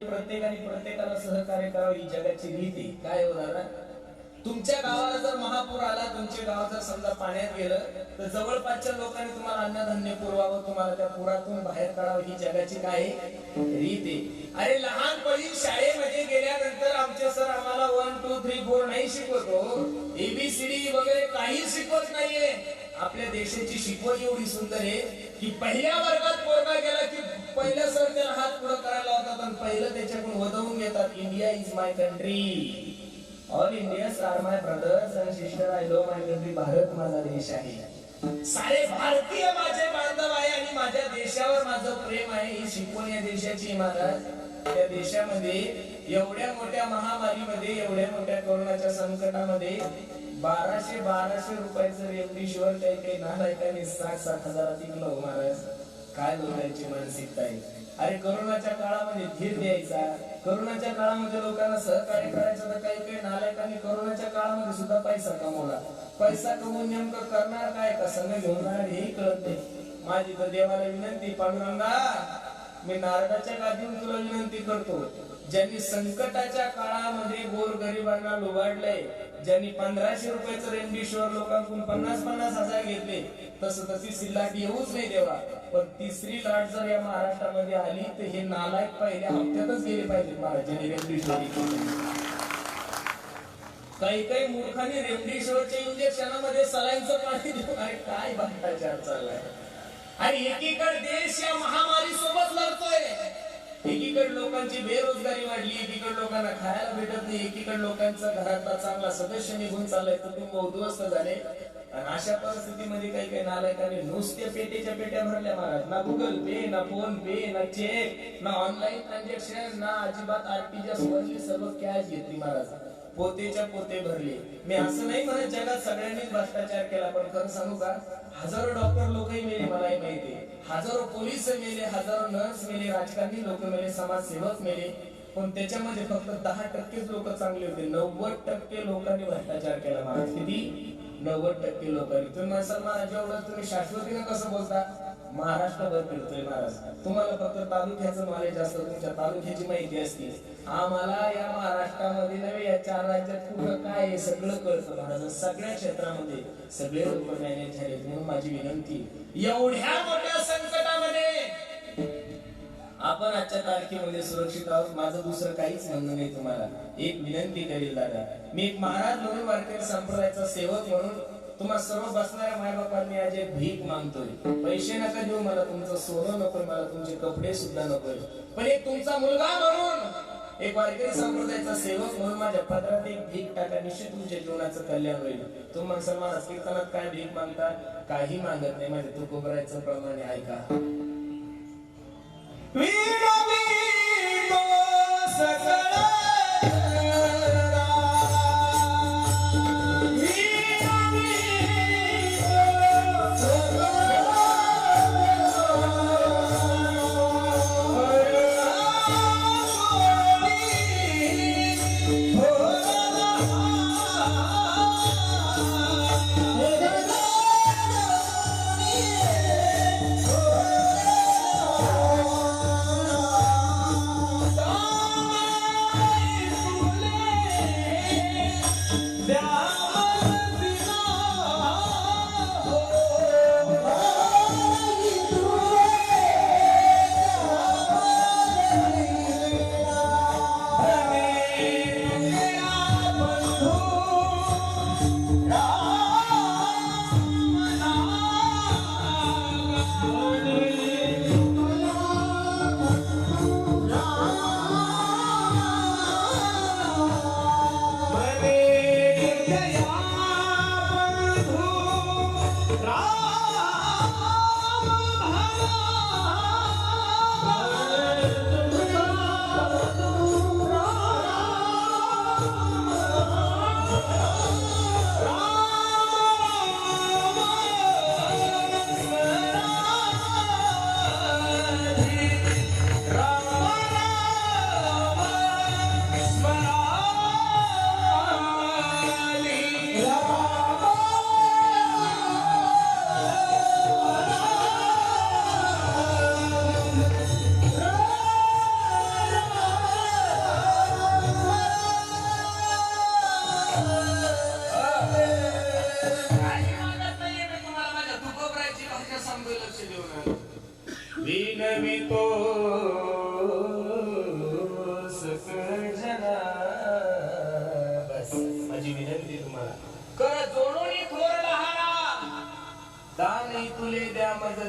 प्रत्येकाने प्रत्येकाला सहकार्य करावं ही जगाची रीती काय हो दादा. तुमच्या गावाला जर महापूर आला, तुमचे गाव जर समजा पाण्यात गेलं, तर जवळपासच्या लोकांनी तुम्हाला अन्नधान्य पुरवावं, तुम्हाला त्या पुरातून बाहेर काढावं ही जगाची काय रीत आहे. अरे लहानपणी शाळेमध्ये गेल्यानंतर आमचे सर आम्हाला 1 2 3 4 नाही शिकवतो, एबीसीडी वगैरे काही शिकवत नाहीये. आपल्या देशाची शिकवण एवढी सुंदर आहे की पहिल्या वर्गात पोरगा गेला की पहिलं सर त्याला हात पुढे करायला होतात आणि पहिलं त्याच्याकडून वदवून घेतात, India is my country, all Indians are my brothers and sister, I love my country, Bharat माझा देश आहे, सारे भारतीय माझे बांधव आहे आणि माझ्या देशावर माझं प्रेम आहे. ही शिकवण या देशाची. महाराज त्या देशामध्ये एवढ्या मोठ्या महामारीमध्ये, एवढ्या मोठ्या कोरोनाच्या संकटामध्ये 1200 रुपयाचं रेमडेसिवीर काही नालायकाने 60-60 हजारात विकलं. महाराज काय लोकांची मानसिकता आहे. अरे करोनाच्या काळामध्ये धीर द्यायचा, करोनाच्या काळामध्ये लोकांना सहकार्य करायचं, तर काही नालायकांनी करोनाच्या काळामध्ये सुद्धा पैसा कमवला. पैसा कमवून नेमकं करणार काय, कसं घेऊन जाणार हेही कळत नाही. माझी तर देवाला विनंती, पांडुरंगा मी नारदाच्या गादीवर तुला विनंती करतो, ज्यांनी संकटाच्या काळामध्ये गोरगरिबांना लुबाडलंय, ज्यांनी 1500 रुपयाचं रेमडेसिवीर लोकांकडून 50-50 हजार घेतले, तसं तिसरी लाट येऊच नाही देवा. पण तिसरी लाट जर या महाराष्ट्रामध्ये आली तर हे नालायक पहिल्या हप्त्यातच गेले पाहिजे. महाराजांनी रेमडेसिवीर काही मूर्खांनी रेमडेसिवीरच्या इंजेक्शनामध्ये सलाईनचं पाणी देऊन, अरे काय भ्रष्टाचार चाललाय. आणि एकीकडे देश या महामारी सोबत लढतोय, एकीकडे लोकांची बेरोजगारी वाढली, एकीकडे लोकांना खायला भेटत नाही, एकीकडे लोकांचा घरातला चांगला सदस्य निघून चाललाय, कुटुंब उद्ध्वस्त झाले. आणि अशा परिस्थितीमध्ये काही नालायकांनी नुसत्या पेट्या भरल्या. महाराज ना गुगल पे, ना फोन पे, ना चेक, ना ऑनलाईन ट्रान्झॅक्शन, ना अजिबात आरटीजीएस वरली सर्व कॅश घेतली. महाराज पोतेच्या पोते भरले. मी असं नाही म्हणत जगात सगळ्यांनीच भ्रष्टाचार केला, पण खरं सांगू का, हजारो डॉक्टर लोकही मेले, मलाही माहिती, हजारो पोलीस मेले, हजारो नर्स मेले, राजकारणी लोक मेले, समाजसेवक मेले, पण त्याच्यामध्ये फक्त 10% लोक चांगले होते. 90% लोकांनी भ्रष्टाचार केला. महाराज किती? 90% लोकांनी. तुम्ही मुसलमान जेवढं तुम्ही शाश्वतीनं कसं बोलता, महाराष्ट्रभर फिरतोय. महाराज तुम्हाला फक्त तालुक्याचं नॉलेज असतं, तुमच्या तालुक्याची माहिती असते. आम्हाला या महाराष्ट्रामध्ये नव्हे, या 4 राज्यात कुठं काय आहे सगळं कळतं. महाराज सगळ्या क्षेत्रामध्ये सगळे लोक मॅनेज झाले. म्हणून माझी विनंती, एवढ्या मोठ्या संकटामध्ये आपण आजच्या तारखेमध्ये सुरक्षित आहोत. माझं दुसरं काहीच म्हणणं नाही. तुम्हाला एक विनंती करेल दादा, मी एक महाराज म्हणून, वारकरी संप्रदायाचा सेवक म्हणून तुम्हाला सर्व बसणाऱ्या मायबापांनी आज एक भीक मागतोय. पैसे नका देऊ मला, तुमचं सोनं नकोय मला, तुमचे कपडे सुद्धा नकोय, पण एक तुमचा मुलगा म्हणून, एक वारकरी संप्रदायाचा सेवक म्हणून माझ्या पदरात एक भीक टाका. निश्चित तुमच्या जीवनाचं कल्याण होईल. तुम्ही मुसलमान कीर्तनात काय भीक मागता? काही मागत नाही. माझ्या तुकोबरायचं प्रमाणे ऐका.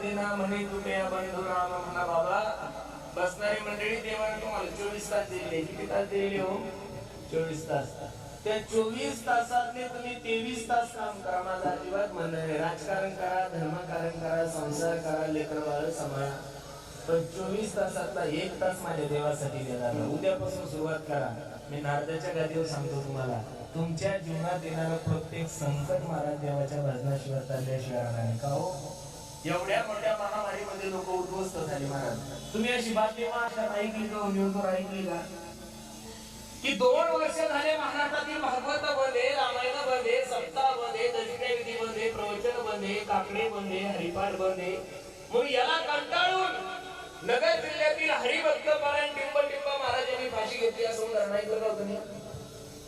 दिना म्हणे तुटे बंधू राम म्हणा बाबा. बसणारी मंडळी देवाने तुम्हाला 24 तास दिले. किती तास दिले हो? 24 तास. त्या 24 तासातले तुम्ही 23 तास काम करा. माझं अजिबात म्हणणं नाही. राजकारण करा, धर्मकारण करा, संसार करा, लेकर बाळ सांभाळा, पण 24 तासातला 1 तास माझ्या देवासाठी देणार. उद्यापासून सुरुवात करा. मी नारदाच्या गादीवर सांगतो तुम्हाला, तुमच्या जीवनात येणारं प्रत्येक संकट महाराज देवाच्या भजनाशिवाय चालल्याशिवाय राहणार नाही. का हो? एवढ्या मोठ्या महामारीमध्ये लोक उद्ध्वस्त झाले महाराज. तुम्ही अशी बातमी ऐकली का? न्यूजवर ऐकली का की 2 वर्ष झाले महाराष्ट्रातील भागवत बंदे, रामायण बंदे, सप्ताह बंदे, दशविधी बंदे, प्रवचन बंदे, काकडे बंदे, हरिपाठ बंदे. मग याला कंटाळून नगर जिल्ह्यातील हरिभक्त पारायण टिंब महाराजांनी फाशी घेतली असं उदाहरण ऐकलं का तुम्ही?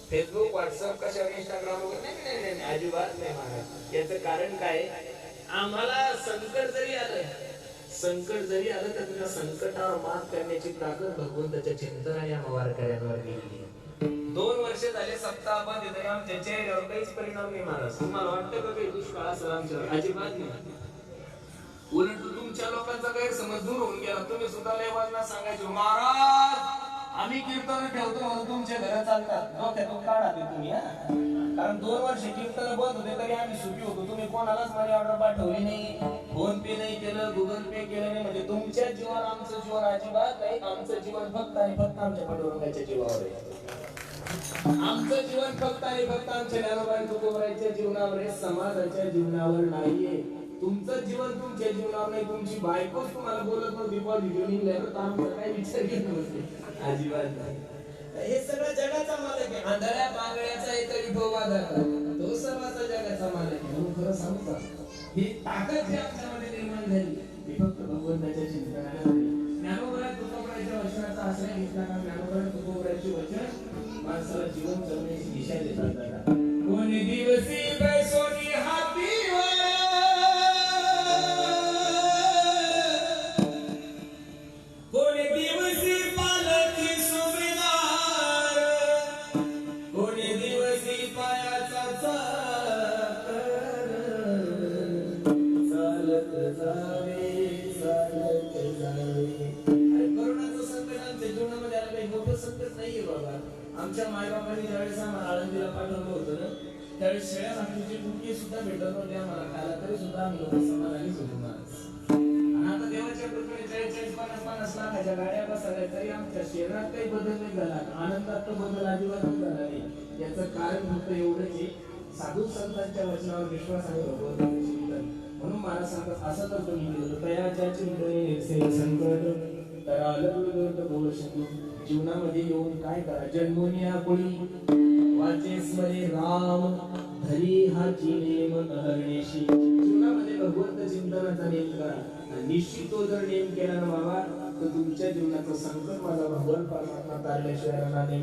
फेसबुक, व्हॉट्सअप, कशावर, इंस्टाग्राम वगैरे नाही, अजिबात नाही महाराज. याचं कारण काय? आम्हाला संकट जरी आलं तर तुझ्या संकटावर मात करण्याची ताकद भगवंताच्या चिंतन या वारकऱ्यांवर गेली. 2 वर्ष झाले सप्ताह बंद, तरी आमच्या चेहऱ्यावर काहीच परिणाम नाही महाराज. तुम्हाला वाटतं का काही दुष्काळ असेल आमच्यावर? अजिबात नाही. उलट तुमच्या लोकांचा गैरसमज दूर होऊन गेला. तुम्ही सुद्धा लेवाजना सांगायचे महाराज आम्ही कीर्तन ठेवतो म्हणून तुमच्या घरात चालतात. डोक्यातून काढा ते तुम्ही. कारण 2 वर्ष कीर्तन बंद होते तरी आम्ही सुखी होतो. तुम्ही कोणालाच माझी ऑर्डर पाठवली नाही, फोन पे नाही केलं, गुगल पे केलं नाही. म्हणजे तुमच्या जीवन आमचं जीवन अजिबात नाही. आमचं जीवन फक्त आणि फक्त आमच्या पांडुरंगाच्या जीवावर आहे. आमचं जीवन फक्त आणि फक्त आमच्या ज्ञानोबा तुकोबराच्या जीवनावर आहे, समाजाच्या जीवनावर नाहीये. तुमचं जीवन तुमच्या जीवनावर नाही. तुमची बायकोच तुम्हाला बोलत नव्हती पॉझिटिव्ह, तर आमचा काय विचार केला नव्हते? अजिबात नाही. हे सगळं जगाचा मालक आहे. आंधळ्या पांगळ्याचा इतर विठोबा धरला, तो सर्वाचा जगाचा मालक आहे. म्हणून खरं सांगू का, ही ताकद जी आमच्यामध्ये निर्माण झाली ती फक्त भगवंताच्या चिंतनाने झाली. ज्ञानोबा तुकोबराच्या वचनाचा आश्रय घेतला का ज्ञानोबा तुकोबराचे वचन माणसाला जीवन जगण्याची दिशा देतात. कोणी दिवसी बैसोनी हाती आमच्या मायबापांनी ज्यावेळेस आम्हाला आळंदीला पाठवलं होतं ना, त्यावेळेस शेळ्या भाकरीची बुके सुद्धा भेटत नव्हते आम्हाला खायला, तरी सुद्धा आम्ही लोक समाधानीच होतो महाराज. आणि आता देवाच्या कृपेने 40-50 लाखाच्या गाड्या बसल्या तरी आमच्या शरीरात काही बदल नाही झाला, आनंदात तर बदल अजिबात झाला नाही. याचं कारण फक्त एवढंच आहे, साधू संतांच्या वचनावर विश्वास आहे भगवंताचे चिंतन. म्हणून मला सांगत असं तर तुम्ही केलं तयाच्या चिंतने संकट तर आलं जीवनामध्ये येऊन काय करा. जन्मोनिया कोणी वाचेस मध्ये राम धरी हाची नेम हरणेशी. जीवनामध्ये भगवंत चिंतनाचा नेम करा. निश्चित तो जर नेम केला ना बाबा तर तुमच्या जीवनाचं संकट माझा भगवान परमात्मा तारल्याशिवाय राहणार नाही.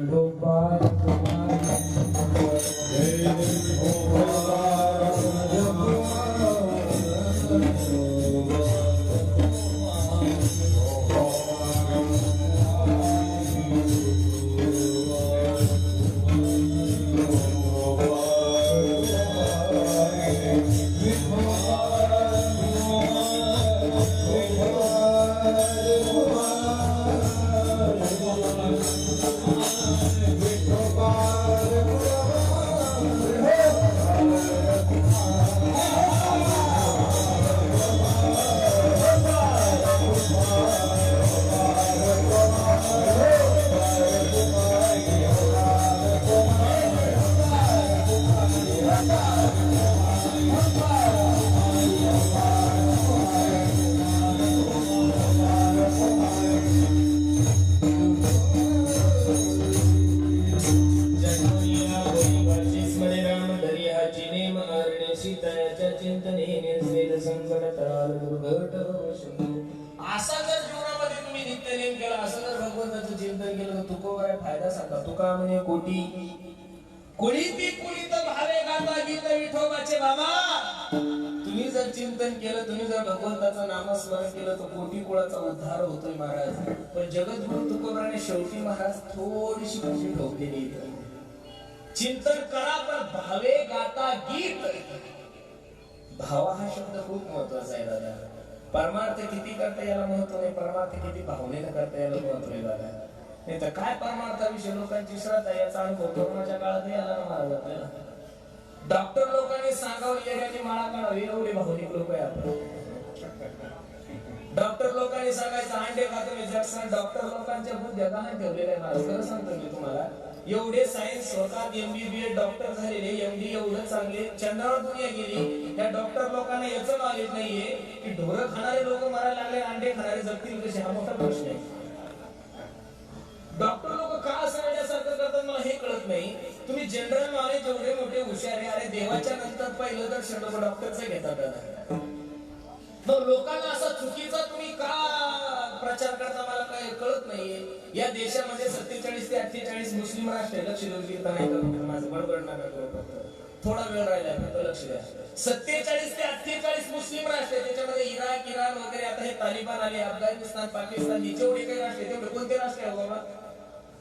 असा जर जीवनामध्ये तुम्ही नित्यनेम केला, असं जर भगवंताचं चिंतन केलं तर तुकोबरा फायदा सांगा. तुका म्हणे कोटी कुळीती कुळीत भावे गाता गीत विठोबाचे बाबा. तुम्ही जर चिंतन केलं, तुम्ही जर भगवंताचं नामस्मरण केलं तर कोटी कुळाचा उद्धार होतोय महाराज. पण जगद्गुरु तुकोबराने शेवटी महाराज थोडीशी खुशी ठोकलेली. चिंतन करा पण भावे गाता गीत. भावा हा शब्द खूप महत्वाचा आहे दादा. परमार्थ किती करता याला महत्व नाही, परमार्थ किती भावनेनं करता याला महत्व आहे दादा. नाही तर काय परमार्थाविषयी लोकांची श्रद्धा, याचा अनुभव कोरोनाच्या काळात याला ना महाराज आपल्याला. डॉक्टर लोकांनी सांगावं येण्याची माळा काढावी, एवढे भावनिक लोक आहे आपण. डॉक्टर लोकांनी सांगायचं अंडे खातो मी जर डॉक्टर लोकांच्या बुद्ध्या का नाही ठेवलेल्या महाराज. खरं सांगतो मी तुम्हाला, एवढे सायन्स स्वतः MBBS डॉक्टर झालेले, MD एवढं चांगले, चंद्रावर दुनिया गेली, त्या डॉक्टर लोकांना याचं नॉलेज नाहीये की ढोरं खाणारे लोक मरायला लागले, अंडे खाणारे जगतील कसे, हा मोठा प्रश्न आहे. डॉक्टर लोक का असं वेड्यासारखं करतात मला हे कळत नाही. तुम्ही जनरल नॉलेज एवढे मोठे हुशार आहे, अरे देवाच्या नंतर पहिलं दर्शन लोक डॉक्टरचं घेतात. मग लोकांना असा चुकीचा तुम्ही का प्रचार करता मला काय कळत नाहीये. या देशामध्ये 47 ते 48 मुस्लिम राष्ट्र आहे. लक्ष देऊन कीर्तन नाही करत माझं, बडबड नका करू, थोडा वेळ राहिला फक्त लक्ष द्या. 47 ते 48 मुस्लिम राष्ट्र आहे. त्याच्यामध्ये इराक, इराण वगैरे, आता हे तालिबान आले, अफगाणिस्तान, पाकिस्तान, हे जेवढे काही राष्ट्र आहे तेवढे कोणते राष्ट्र आहे बाबा?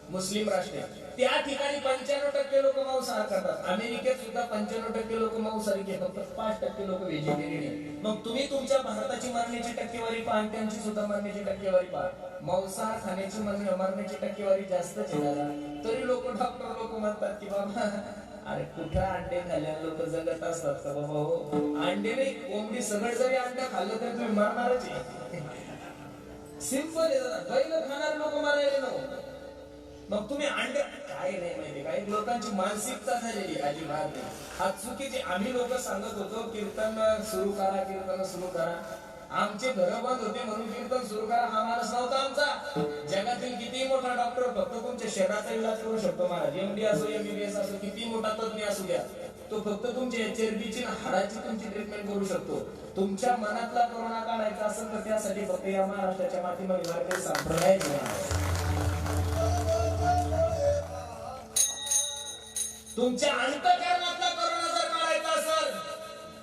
मुस्लिम राष्ट्र. त्या ठिकाणी 95% लोक मांसाहार करतात. अमेरिकेत सुद्धा 95% लोक मांसाहारी घेतात, फक्त 5% लोक व्हेजिटेरियन आहेत. मग तुम्ही तुमच्या भारताची मरण्याची टक्केवारी पहा, त्यांची सुद्धा मरण्याची टक्केवारी पहा. मांसाहार खाण्याची मरण्याची टक्केवारी जास्तच आहे. तरी लोक, डॉक्टर लोक म्हणतात की बाबा अरे कुठं अंडे खाल्ल्या लोक जगत असतात का बाबा? हो, अंडे नाही, कोंबडी सगळं जरी अंडे खाल्लं तरी तुम्ही मरणारच आहे. सिंपल आहे दादा. बैल खाणारे लोक मरायले नव्हते. मग तुम्ही अंडे काय नाही माहिती, काही लोकांची मानसिकता झालेली अजिबात नाही. हा चुकीचे. आम्ही लोक सांगत होतो कीर्तन सुरू करा, कीर्तन सुरू करा. आमचे घर बंद होते म्हणून कीर्तन सुरू करा हा माणूस नव्हता आमचा. जगातील किती मोठा डॉक्टर फक्त तुमच्या शरीराचा इलाज करू शकतो महाराज. MD असो, MBBS असो, किती मोठा तज्ञ असू द्या, तो फक्त तुमच्या चरबीची हाडाची तुमची ट्रीटमेंट करू शकतो. तुमच्या मनातला कोरोना काढायचा असेल तर त्यासाठी फक्त या महाराष्ट्राच्या मातीमध्ये वारकरी संप्रदाय तुमच्या अंतःकरणातला कोरोना जर काढायचा असेल,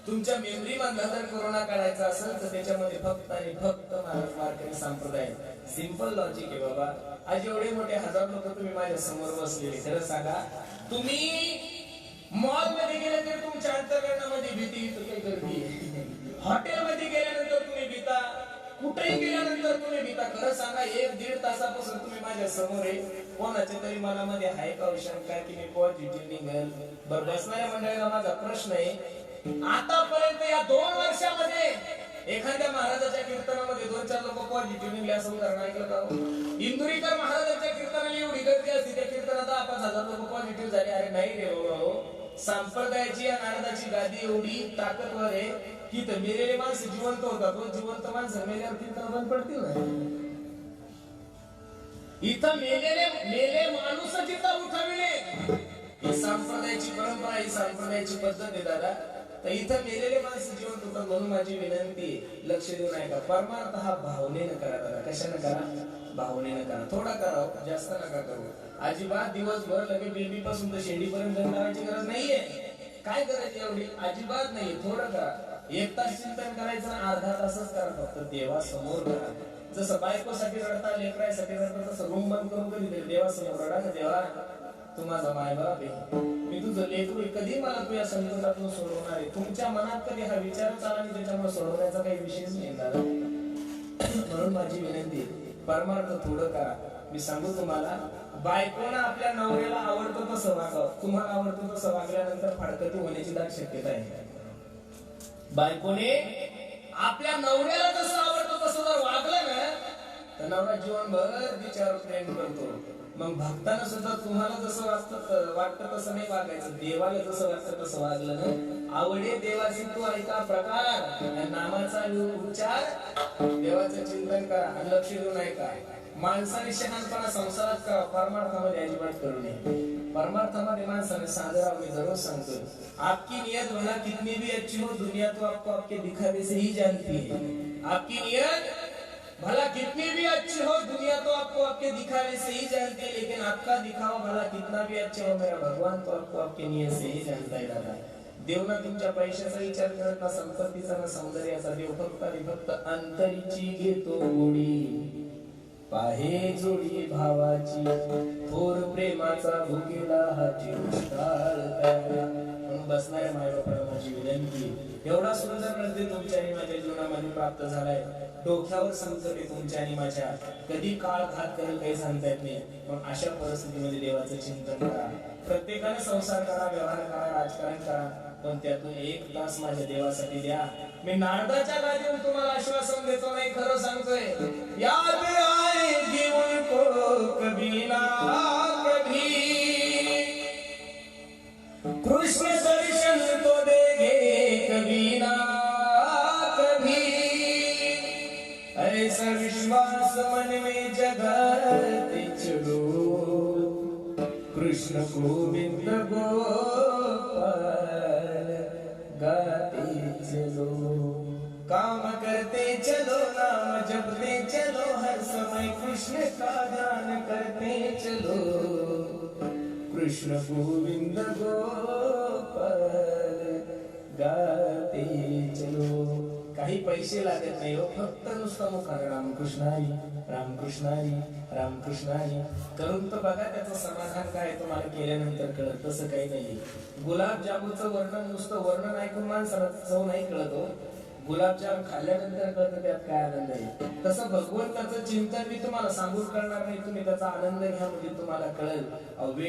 तुमच्या मेमरी मधला जर कोरोना काढायचा असेल तर त्याच्यामध्ये फक्त आणि फक्त महाराज वारकरी संप्रदाय. सिंपल लॉजिक आहे बाबा. आज एवढे मोठे हजार लोक तुम्ही माझ्या समोर बसलेले, खरं सांगा तुम्ही मॉल मध्ये गेले तर तुमच्या अंतःकरणामध्ये भीती काही गर्दी आहे. हॉटेल मध्ये गेल्यानंतर तुम्ही भीता, कुठेही गेल्यानंतर तुम्ही भीता. खरं सांगा 1-1.5 तासापासून तुम्ही माझ्या समोर आहे, कोणाच्या तरी मनामध्ये आहे का शंका की मी पॉझिटिव्ह निघेल? बरं, बसणाऱ्या मंडळीला माझा प्रश्न आहे, आतापर्यंत या 2 वर्षामध्ये एखाद्या महाराजाच्या कीर्तनामध्ये 2-4 लोक पॉझिटिव्ह निघले असं उदाहरण ऐकलं का? इंदुरीकर महाराजांच्या कीर्तनाला एवढी गर्दी असते, त्या कीर्तनात 5,000 लोक पॉझिटिव्ह झाले. अरे नाही रे बाबा, संप्रदायाची या नारदाची गादी एवढी ताकदवर आहे की तर मेलेले माणसं जिवंत होतात. जिवंत माणसं मेल्यावर कीर्तन बंद पडतील ना? इथं मेले माणूस जिथं उठविले, ही संप्रदायाची परंपरा, ही संप्रदायाची पद्धत आहे दादा. तर इथं मेलेले माणसं जिवंत होतात. म्हणून माझी विनंती, लक्ष देऊ नका. परमार्थ हा भावनेनं करा दादा. कशानं करा? भावनेनं करा. थोडा करा, जास्त नका करू. अजिबात दिवसभर लगे बेबी पासून तर शेंडीपर्यंत करायची गरज नाहीये. काय करायची एवढी? अजिबात नाही. थोडं करा. 1 तास चिंतन करायचं, अर्धा तासच करा. फक्त देवासमोर करा. जसं बायकोसाठी रडता, लेकरासाठी रडता, तसं रूम बंद करून कधी देवासमोर रडा ना, देवा तू माझा मायबाप आहे, मी तुझं लेकरू, कधी मला तू या संकटातून सोडवणार आहे. तुमच्या मनात कधी हा विचार चाला आणि त्याच्यामुळे सोडवण्याचा काही विषयच नाही दादा. म्हणून माझी विनंती, परमार्थ थोडं करा. मी सांगू तुम्हाला, बायकोनं आपल्या नवऱ्याला आवडतं तसं वागावं. तुम्हाला आवडतं तसं वागल्यानंतर फाडकती होण्याची दाट शक्यता आहे. बायकोने आपल्या नवऱ्याला जसं आवडतं तसं जर वागलं ना तर नवरा जीवनभर तिच्यावर प्रेम करतो. मग भक्तांना सुद्धा तुम्हाला जसं वाटतं तसं नाही वागायचं. देवाला जसं वाटतं तसं वागलं ना. आवडे देवाची तू ऐका प्रकार, नामाचा उच्चार, देवाचं चिंतन करा, लक्ष देऊन ऐका. माणसाने शहाणपणा संसारात करा, परमार्थामध्ये अजिबात करू नये. परमार्थामध्ये माणसाने साधं मी जरूर सांगतो, आपकी नियत भला कितनी भी अच्छी हो, दुनिया तो आपको आपके दिखावे से ही जानती है. आपकी नियत भला कितनी भी अच्छी हो, दुनिया तो आपको आपके दिखावे से ही जानती है, लेकिन आपका दिखावा भला कितना भी अच्छा हो, मेरा भगवान तो आपको आपके नियत से ही जानता है दादा. देव ना तुमच्या पैशाचा विचार करत ना, संपत्तीचा ना, सौंदर्याचा. देव फक्त आणि फक्त अंतरीची घेतो गोडी. पाहे जोडी भावाची थोर प्रेमाचा भुकेला हाती उष्टाळ प्याला. म्हणून बसणाऱ्या मायबापाला माझी विनंती, एवढा सुंदर नजदे तुमच्या आणि माझ्या जीवनामध्ये प्राप्त झालाय. डोक्यावर संकट आहे तुमच्या आणि माझ्या, कधी काळ घात करेल काही सांगता येत नाही. मग अशा परिस्थितीमध्ये देवाचं चिंतन करा. प्रत्येकाने संसार करा, व्यवहार करा, राजकारण करा, पण त्यातून 1 तास माझ्या देवासाठी द्या. मी नारदाच्या गादीवर तुम्हाला आश्वासन देतो नाही, खरं सांगतोय. याद आएगी उनको कभी ना कभी, कृष्ण दर्शन तो देंगे कभी ना कभी, ऐसा विश्वास मन में जगाते चलो, कृष्ण गोविंद गोपाल गाते चलो. काम करते चलो, नाम जपते चलो, हर समय कृष्ण का ध्यान करते चलो, कृष्ण गोविंद गोपाल गाते चलो. काही पैसे लागत नाही हो, फक्त नुसतं मुखाने रामकृष्ण हरी, रामकृष्ण हरी, रामकृष्ण हरी करून तर बघा, त्याचं समाधान काय तुम्हाला केल्यानंतर कळत. तसं काही नाही. गुलाबजामुनचं वर्णन नुसतं वर्णन ऐकून माणसाला चव नाही कळत हो, गुलाबजाम खाल्ल्यानंतर कळतं त्यात काय आनंद आहे. तसं भगवंताचं चिंतन मी तुम्हाला सांगून कळणार नाही, तुम्ही त्याचा आनंद घ्या म्हणजे तुम्हाला कळेल.